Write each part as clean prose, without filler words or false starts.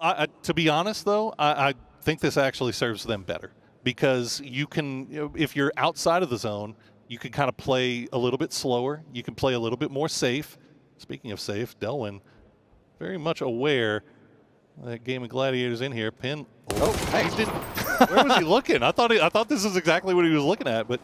To be honest, though, I think this actually serves them better because you can, if you're outside of the zone, you can kind of play a little bit slower. You can play a little bit more safe. Speaking of safe, Delwyn very much aware that Game of Gladiators in here. Pin. Oh, hey. He didn't. Where was he looking? I thought this is exactly what he was looking at, but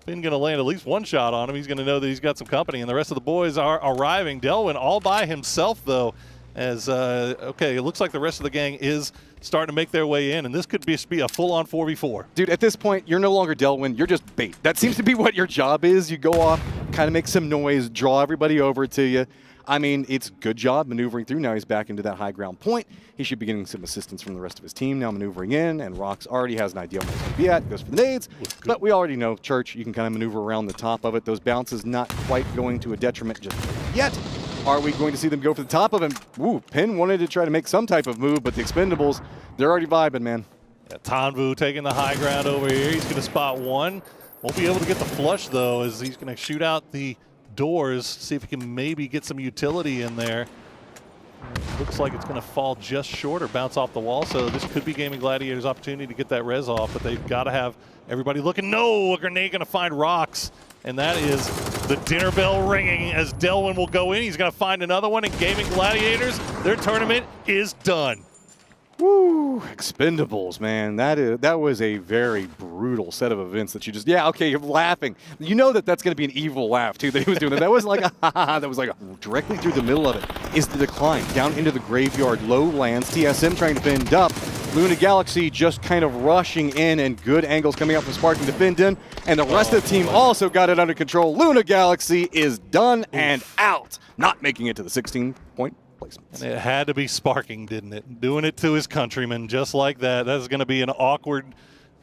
Pin going to land at least one shot on him. He's going to know that he's got some company, and the rest of the boys are arriving. Delwyn all by himself, though, as, okay, it looks like the rest of the gang is starting to make their way in, and this could be a full-on 4v4. Dude, at this point, you're no longer Delwyn. You're just bait. That seems to be what your job is. You go off, kind of make some noise, draw everybody over to you. I mean, it's good job maneuvering through. Now he's back into that high ground point. He should be getting some assistance from the rest of his team now maneuvering in, and Rox already has an idea where he's going to be at. Goes for the nades, but we already know, Church, you can kind of maneuver around the top of it. Those bounces not quite going to a detriment just yet. Are we going to see them go for the top of him? Ooh, Pin wanted to try to make some type of move, but the Expendables, they're already vibing, man. Yeah, Tanvu taking the high ground over here. He's going to spot one. Won't be able to get the flush, though, as he's going to shoot out the doors, see if he can maybe get some utility in there. Looks like it's going to fall just short or bounce off the wall, so this could be Gaming Gladiators' opportunity to get that res off, but they've got to have everybody looking. No, a grenade going to find Rox, and that is the dinner bell ringing as Delwyn will go in. He's going to find another one, and Gaming Gladiators, their tournament is done. Woo, Expendables, man. That was a very brutal set of events that you just, yeah, okay, you're laughing. You know that that's going to be an evil laugh, too, that he was doing. That wasn't like a ha-ha, that was like directly through the middle of it is the decline down into the graveyard, low lands, TSM trying to bend up, Luna Galaxy just kind of rushing in and good angles coming out from Sparking to bend in, and the rest of the team also got it under control. Luna Galaxy is done and out, not making it to the 16-point. And it had to be Sparking, didn't it? Doing it to his countrymen just like that. That's going to be an awkward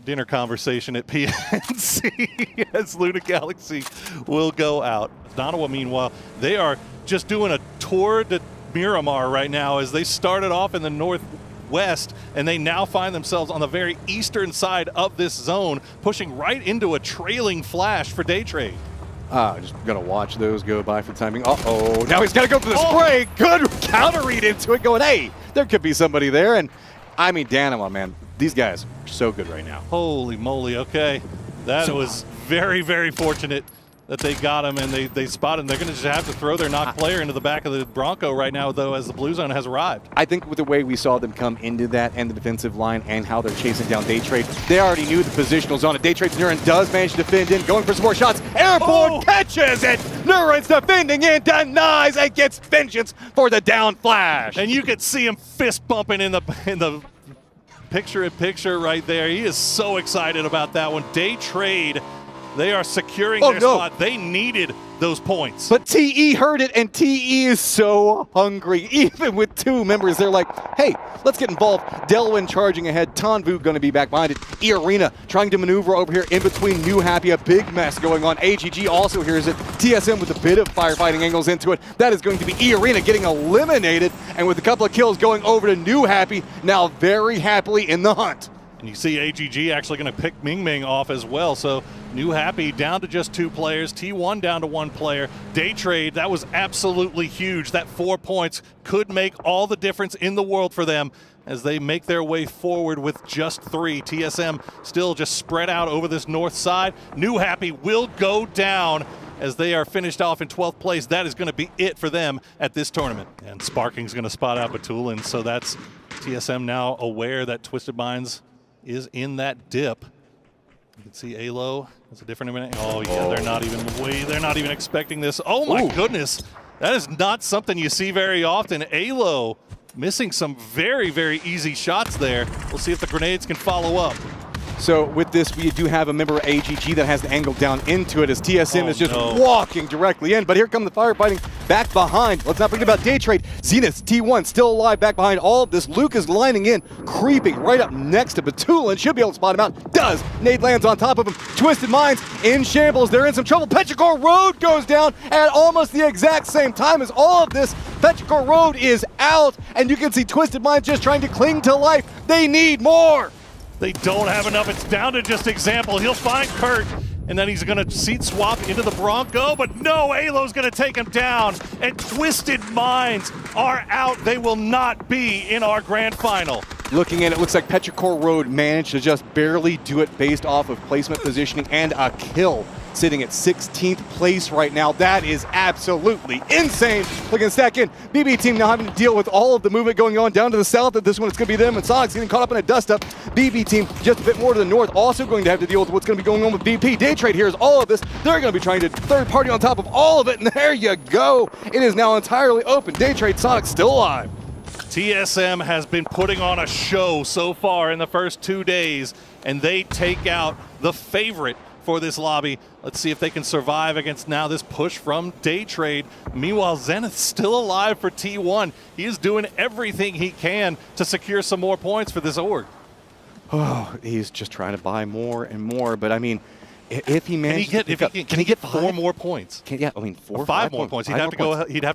dinner conversation at PNC as Luna Galaxy will go out. Donawa, meanwhile, they are just doing a tour de Miramar right now as they started off in the northwest and they now find themselves on the very eastern side of this zone, pushing right into a trailing flash for Day Trade. Just gonna watch those go by for timing. Uh-oh, now he's gotta go for the spray. Good counter read into it, going, hey, there could be somebody there. And I mean, Danima, man, these guys are so good right now. Holy moly, okay. That was very, very fortunate that they got him and they spotted him. They're gonna just have to throw their knock player into the back of the Bronco right now, though, as the blue zone has arrived. I think with the way we saw them come into that and the defensive line and how they're chasing down Day Trade, they already knew the positional zone. And Day Trade's Nurin does manage to defend in, going for some more shots. Airborne catches it! Nurin's defending in, denies, and gets vengeance for the down flash. And you could see him fist bumping in the picture-in-picture right there. He is so excited about that one. Day Trade, they are securing their spot. They needed those points. But TE heard it, and TE is so hungry. Even with two members, they're like, hey, let's get involved. Delwyn charging ahead. Tanvu going to be back behind it. E-Arena trying to maneuver over here in between New Happy. A big mess going on. AGG also hears it. TSM with a bit of firefighting angles into it. That is going to be E-Arena getting eliminated, and with a couple of kills going over to New Happy, now very happily in the hunt. And you see AGG actually going to pick Ming Ming off as well. So New Happy down to just 2 players. T1 down to 1 player. Day Trade, that was absolutely huge. That 4 points could make all the difference in the world for them as they make their way forward with just 3. TSM still just spread out over this north side. New Happy will go down as they are finished off in 12th place. That is going to be it for them at this tournament. And Sparking's going to spot out Batulin. So that's TSM now aware that Twisted Minds is in that dip. You can see Alo. It's a different. Oh yeah, they're not even expecting this. Oh my goodness, that is not something you see very often. Alo missing some very, very easy shots there. We'll see if the grenades can follow up. So with this, we do have a member of AGG that has the angle down into it as TSM is just walking directly in. But here come the firefighting back behind. Let's not forget about Day Trade. Zenith, T1 still alive back behind all of this. Luke is lining in, creeping right up next to Batulin. Should be able to spot him out. Does. Nade lands on top of him. Twisted Minds in shambles. They're in some trouble. Petrichor Road goes down at almost the exact same time as all of this. Petrichor Road is out, and you can see Twisted Minds just trying to cling to life. They need more. They don't have enough. It's down to just Example. He'll find Kurt, and then he's gonna seat swap into the Bronco, but no, Alo's gonna take him down, and Twisted Minds are out. They will not be in our grand final. Looking at it, looks like Petrichor Road managed to just barely do it based off of placement, positioning, and a kill. Sitting at 16th place right now. That is absolutely insane. Looking second, BB team now having to deal with all of the movement going on down to the south. At this one, it's going to be them and Sonic's getting caught up in a dust-up. BB team just a bit more to the north, also going to have to deal with what's going to be going on with BP. Daytrade hears all of this. They're going to be trying to third party on top of all of it, and there you go. It is now entirely open. Daytrade, Sonic still alive. TSM has been putting on a show so far in the first 2 days, and they take out the favorite for this lobby. Let's see if they can survive against now this push from Daytrade. Meanwhile, Zenith's still alive for T1. He is doing everything he can to secure some more points for this org. Oh, he's just trying to buy more and more, but I mean, if he manages, can he get 4 more points? Yeah, I mean 4 or 5 more points. He'd have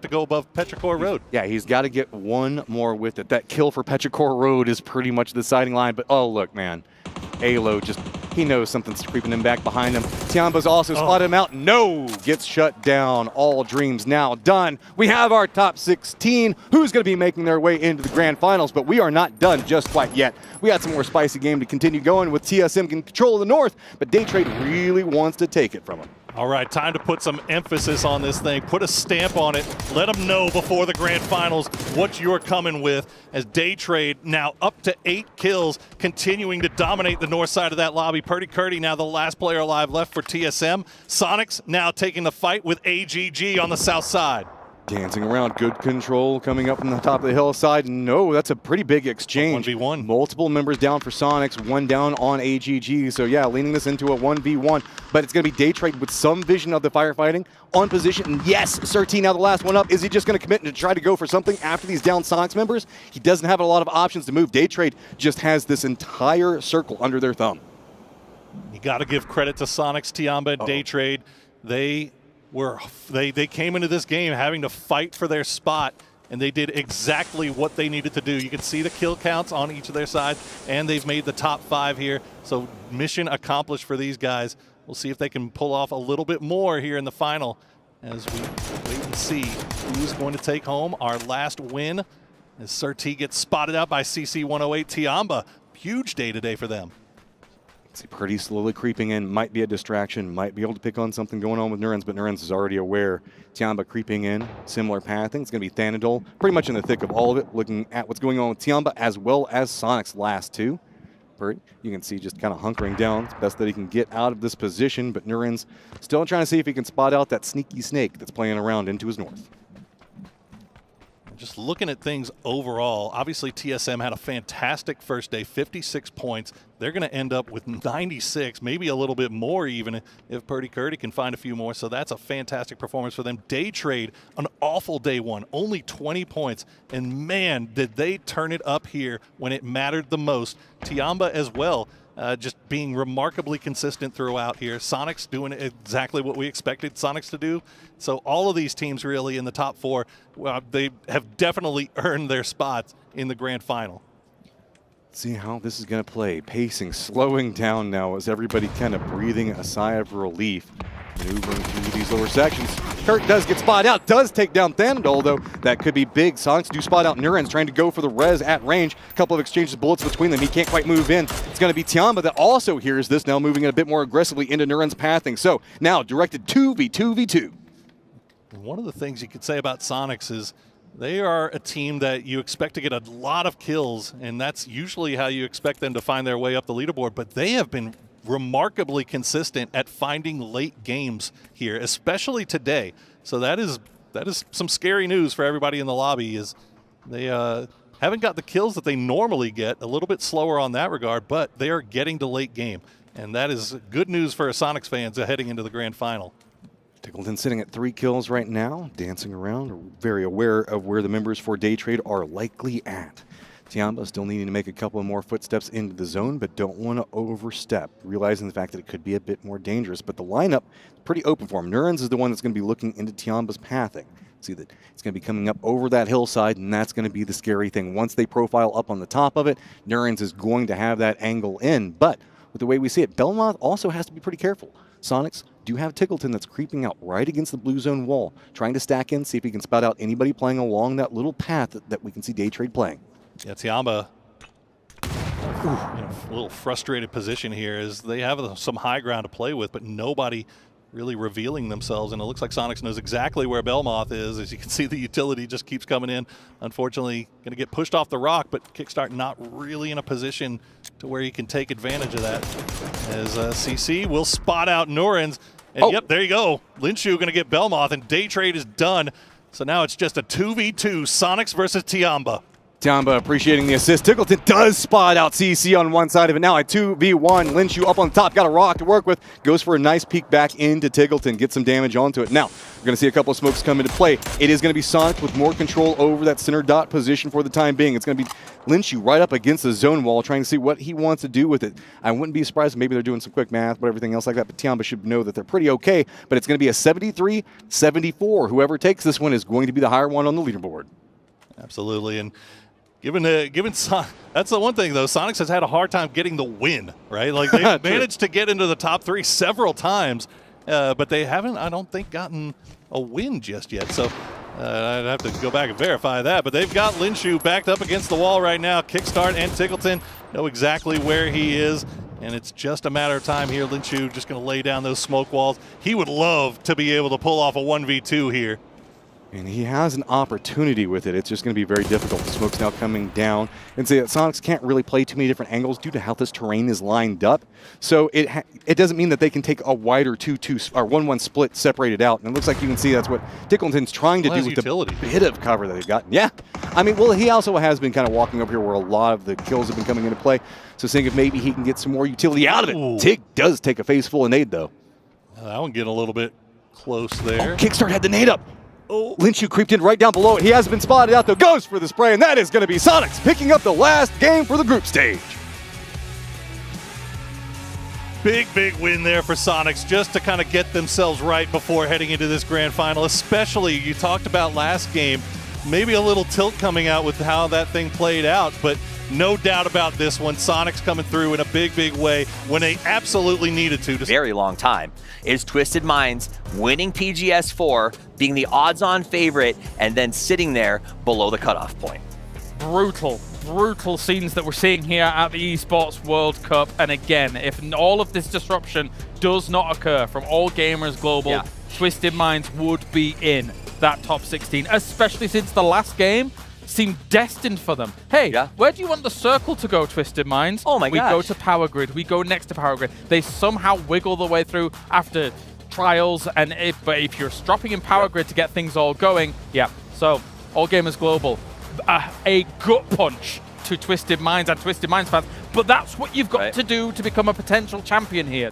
to go above Petrichor Road. Yeah, he's got to get 1 more with it. That kill for Petrichor Road is pretty much the deciding line. But oh look, man, Alo just, he knows something's creeping him back behind him. Tiamba's also spotted him out. No, gets shut down. All dreams now done. We have our top 16 who's going to be making their way into the grand finals, but we are not done just quite yet. We got some more spicy game to continue going with TSM in control of the north, but Daytrade really wants to take it from him. All right, time to put some emphasis on this thing. Put a stamp on it. Let them know before the grand finals what you're coming with, as Daytrade now up to 8 kills, continuing to dominate the north side of that lobby. Purdy Curdy now the last player alive left for TSM. Sonics now taking the fight with AGG on the south side. Dancing around, good control coming up from the top of the hillside. No, that's a pretty big exchange. 1v1. Multiple members down for Sonics, 1 down on AGG. So yeah, leaning this into a 1v1. But it's going to be Daytrade with some vision of the firefighting on position. And yes, Surtee now the last one up. Is he just going to commit and try to go for something after these down Sonics members? He doesn't have a lot of options to move. Daytrade just has this entire circle under their thumb. You got to give credit to Sonics, Tiamba, and Daytrade. They came into this game having to fight for their spot, and they did exactly what they needed to do. You can see the kill counts on each of their sides, and they've made the top 5 here. So mission accomplished for these guys. We'll see if they can pull off a little bit more here in the final as we wait and see who's going to take home our last win as Surtee gets spotted out by CC108 Tiamba. Huge day today for them. See Purdy slowly creeping in, might be a distraction, might be able to pick on something going on with Nurens, but Nurens is already aware. Tiamba creeping in, similar pathing. It's going to be Thanadol, pretty much in the thick of all of it, looking at what's going on with Tiamba as well as Sonic's last 2. Purdy, you can see just kind of hunkering down. It's best that he can get out of this position, but Nurens still trying to see if he can spot out that sneaky snake that's playing around into his north. Just looking at things overall, obviously TSM had a fantastic first day, 56 points. They're going to end up with 96, maybe a little bit more even if Purdy Curdy can find a few more. So that's a fantastic performance for them. Daytrade, an awful day 1, only 20 points. And man, did they turn it up here when it mattered the most. Tiamba as well. Just being remarkably consistent throughout here. Sonics doing exactly what we expected Sonics to do. So all of these teams really in the top 4, they have definitely earned their spots in the grand final. See how this is going to play. Pacing, slowing down now as everybody kind of breathing a sigh of relief. Maneuvering through these lower sections. Kurt does get spotted out, does take down Thanadol, though. That could be big. Sonics do spot out Nurens, trying to go for the res at range. A couple of exchanges of bullets between them. He can't quite move in. It's going to be Tiamba that also hears this, now moving in a bit more aggressively into Nurens' pathing. So now directed 2v2v2. One of the things you could say about Sonics is they are a team that you expect to get a lot of kills, and that's usually how you expect them to find their way up the leaderboard, but they have been remarkably consistent at finding late games here, especially today. So that is some scary news for everybody in the lobby, is they haven't got the kills that they normally get, a little bit slower on that regard, but they are getting to late game. And that is good news for Sonics fans heading into the grand final. Tickleton sitting at 3 kills right now, dancing around, very aware of where the members for Daytrade are likely at. Tiamba still needing to make a couple of more footsteps into the zone, but don't want to overstep, realizing the fact that it could be a bit more dangerous. But the lineup is pretty open for him. Nurens is the one that's going to be looking into Tiamba's pathing. See that it's going to be coming up over that hillside, and that's going to be the scary thing. Once they profile up on the top of it, Nurens is going to have that angle in. But with the way we see it, Belmont also has to be pretty careful. Sonics do have Tickleton that's creeping out right against the blue zone wall, trying to stack in, see if he can spot out anybody playing along that little path that we can see Day3 playing. Yeah, Tiamba, a little frustrated position here as they have some high ground to play with, but nobody really revealing themselves, and it looks like Sonics knows exactly where Belmoth is. As you can see, the utility just keeps coming in. Unfortunately, going to get pushed off the rock, but Kickstart not really in a position to where he can take advantage of that. As CC will spot out Norins, and yep, there you go. Linshu going to get Belmoth, and Day3 is done. So now it's just a 2v2, Sonics versus Tiamba. Tiamba appreciating the assist. Tickleton does spot out CC on one side of it. Now a 2v1. Linshu up on top. Got a rock to work with. Goes for a nice peek back into Tickleton. Get some damage onto it. Now, we're going to see a couple of smokes come into play. It is going to be Sonic with more control over that center dot position for the time being. It's going to be Linshu right up against the zone wall trying to see what he wants to do with it. I wouldn't be surprised if maybe they're doing some quick math, but everything else like that. But Tiamba should know that they're pretty okay. But it's going to be a 73-74. Whoever takes this one is going to be the higher one on the leaderboard. Absolutely. And Given that's the one thing though, Sonics has had a hard time getting the win, right? Like they've managed to get into the top 3 several times, but they haven't, I don't think, gotten a win just yet. So I'd have to go back and verify that. But they've got Linshu backed up against the wall right now. Kickstart and Tickleton know exactly where he is, and it's just a matter of time here. Linshu just going to lay down those smoke walls. He would love to be able to pull off a 1v2 here. And he has an opportunity with it. It's just going to be very difficult. The smoke's now coming down. And so Sonics can't really play too many different angles due to how this terrain is lined up. So it doesn't mean that they can take a wider 2-2 or 1-1 split separated out. And it looks like you can see that's what Tickleton's trying to do with utility. The bit of cover that they've gotten. Yeah. I mean, well, he also has been kind of walking over here where a lot of the kills have been coming into play. So seeing if maybe he can get some more utility out of it. Ooh. Tig does take a face full of nade, though. That one getting a little bit close there. Oh, Kickstart had the nade up. Oh. Linshu creeped in right down below it. He has been spotted out, though. Goes for the spray, and that is going to be Sonics picking up the last game for the group stage. Big win there for Sonics just to kind of get themselves right before heading into this grand final. Especially, you talked about last game, maybe a little tilt coming out with how that thing played out, but no doubt about this one. Sonics coming through in a big way when they absolutely needed to. Very long time is Twisted Minds winning PGS4, being the odds-on favorite, and then sitting there below the cutoff point. Brutal scenes that we're seeing here at the Esports World Cup. And again, if all of this disruption does not occur from All Gamers Global, Twisted Minds would be in that top 16, especially since the last game seemed destined for them. Hey, where do you want the circle to go, Twisted Minds? Oh my gosh. We go to Power Grid. We go next to Power Grid. They somehow wiggle the way through after trials, and if you're dropping in Power Grid to get things all going, so All Gamers Global, a gut punch to Twisted Minds and Twisted Minds fans, but that's what you've got to do to become a potential champion here.